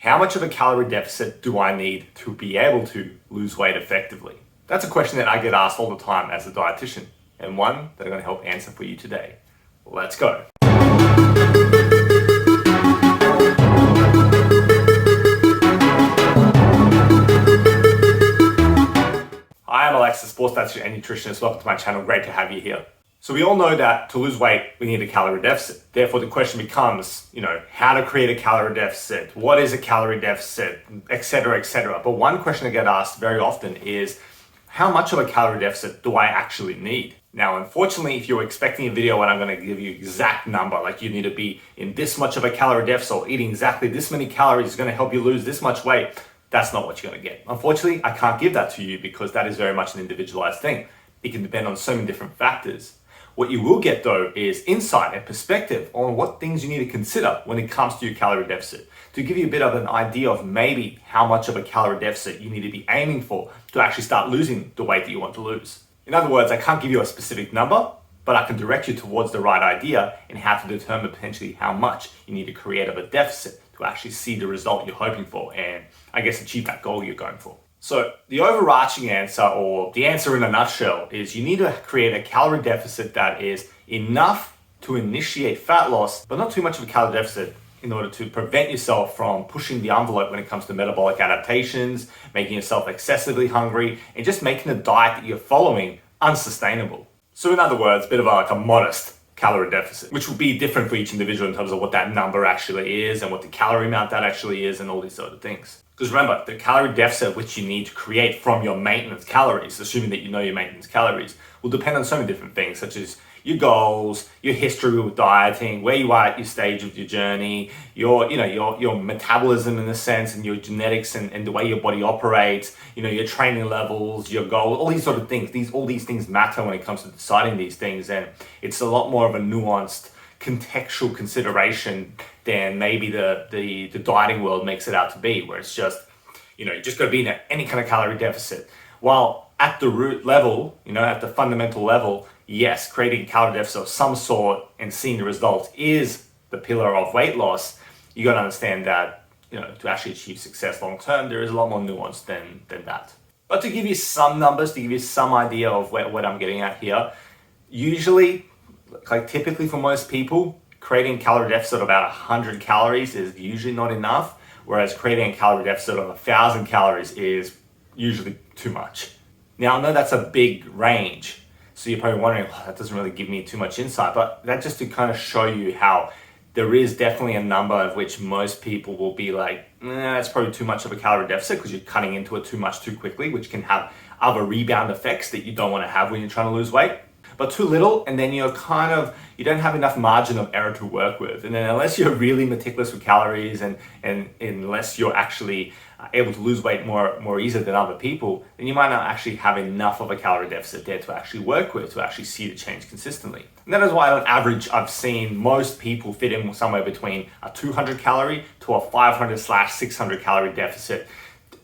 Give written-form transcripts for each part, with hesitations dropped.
How much of a calorie deficit do I need to be able to lose weight effectively? That's a question that I get asked all the time as a dietitian, and one that I'm going to help answer for you today. Let's go. Hi, I'm Alex, the sports dietitian and nutritionist. Welcome to my channel. Great to have you here. So we all know that to lose weight, we need a calorie deficit. Therefore, the question becomes, how to create a calorie deficit, what is a calorie deficit, etc., etc. But one question I get asked very often is, how much of a calorie deficit do I actually need? Now, unfortunately, if you're expecting a video and I'm going to give you exact number, like you need to be in this much of a calorie deficit or eating exactly this many calories is going to help you lose this much weight, that's not what you're going to get. Unfortunately, I can't give that to you because that is very much an individualized thing. It can depend on so many different factors. What you will get though is insight and perspective on what things you need to consider when it comes to your calorie deficit, to give you a bit of an idea of maybe how much of a calorie deficit you need to be aiming for to actually start losing the weight that you want to lose. In other words, I can't give you a specific number, but I can direct you towards the right idea and how to determine potentially how much you need to create of a deficit to actually see the result you're hoping for and I guess achieve that goal you're going for. So the overarching answer, or the answer in a nutshell, is you need to create a calorie deficit that is enough to initiate fat loss, but not too much of a calorie deficit in order to prevent yourself from pushing the envelope when it comes to metabolic adaptations, making yourself excessively hungry, and just making the diet that you're following unsustainable. So in other words, a bit of a modest calorie deficit, which will be different for each individual in terms of what that number actually is and what the calorie amount that actually is and all these sort of things. Because remember, the calorie deficit which you need to create from your maintenance calories, assuming that you know your maintenance calories, will depend on so many different things, such as your goals, your history with dieting, where you are at your stage of your journey, your metabolism in a sense, and your genetics and the way your body operates, your training levels, your goal, all these sort of things. All these things matter when it comes to deciding these things, and it's a lot more of a nuanced, contextual consideration than maybe the dieting world makes it out to be, where it's just, you just got to be in any kind of calorie deficit. While at the root level, at the fundamental level, yes, creating a calorie deficit of some sort and seeing the results is the pillar of weight loss. You got to understand that, to actually achieve success long term, there is a lot more nuance than that. But to give you some numbers, to give you some idea of what I'm getting at here, usually, typically for most people, creating a calorie deficit of about 100 calories is usually not enough, whereas creating a calorie deficit of 1,000 calories is usually too much. Now, I know that's a big range, so you're probably wondering, that doesn't really give me too much insight, but that's just to kind of show you how there is definitely a number of which most people will be like, that's probably too much of a calorie deficit because you're cutting into it too much too quickly, which can have other rebound effects that you don't want to have when you're trying to lose weight. But too little, and then you don't have enough margin of error to work with. And then unless you're really meticulous with calories and unless you're actually able to lose weight more easily than other people, then you might not actually have enough of a calorie deficit there to actually work with, to actually see the change consistently. And that is why on average, I've seen most people fit in somewhere between a 200 calorie to a 500/600 calorie deficit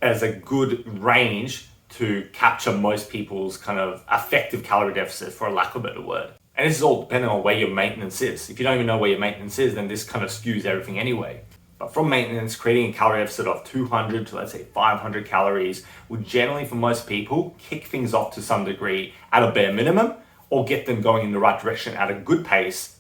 as a good range to capture most people's kind of effective calorie deficit, for a lack of a better word. And this is all depending on where your maintenance is. If you don't even know where your maintenance is, then this kind of skews everything anyway. But from maintenance, creating a calorie deficit of 200 to let's say 500 calories would generally, for most people, kick things off to some degree at a bare minimum or get them going in the right direction at a good pace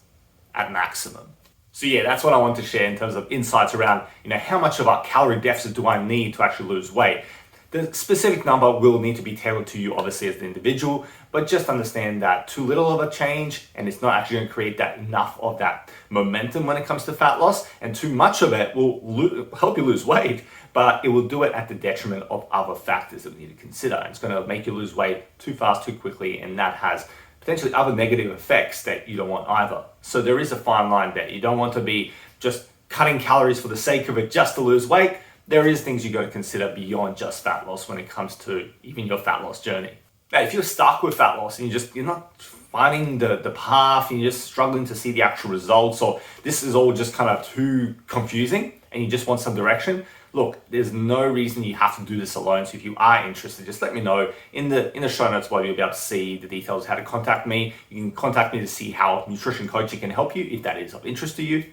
at maximum. So yeah, that's what I want to share in terms of insights around, how much of a calorie deficit do I need to actually lose weight? The specific number will need to be tailored to you, obviously, as the individual, but just understand that too little of a change, and it's not actually going to create enough of that momentum when it comes to fat loss, and too much of it will help you lose weight, but it will do it at the detriment of other factors that we need to consider. It's going to make you lose weight too fast, too quickly, and that has potentially other negative effects that you don't want either. So there is a fine line there. You don't want to be just cutting calories for the sake of it just to lose weight. There is things you got to consider beyond just fat loss when it comes to even your fat loss journey. Now, if you're stuck with fat loss and you're not finding the path and you're just struggling to see the actual results, or this is all just kind of too confusing and you just want some direction, look, there's no reason you have to do this alone. So if you are interested, just let me know. In the show notes below, you'll be able to see the details, how to contact me. You can contact me to see how nutrition coaching can help you if that is of interest to you.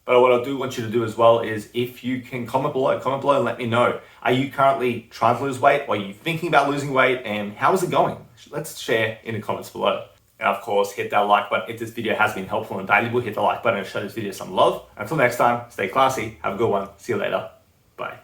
But what I do want you to do as well is, if you can comment below and let me know. Are you currently trying to lose weight? Or are you thinking about losing weight? And how is it going? Let's share in the comments below. And of course, hit that like button if this video has been helpful and valuable. Hit the like button and show this video some love. Until next time, stay classy. Have a good one. See you later. Bye.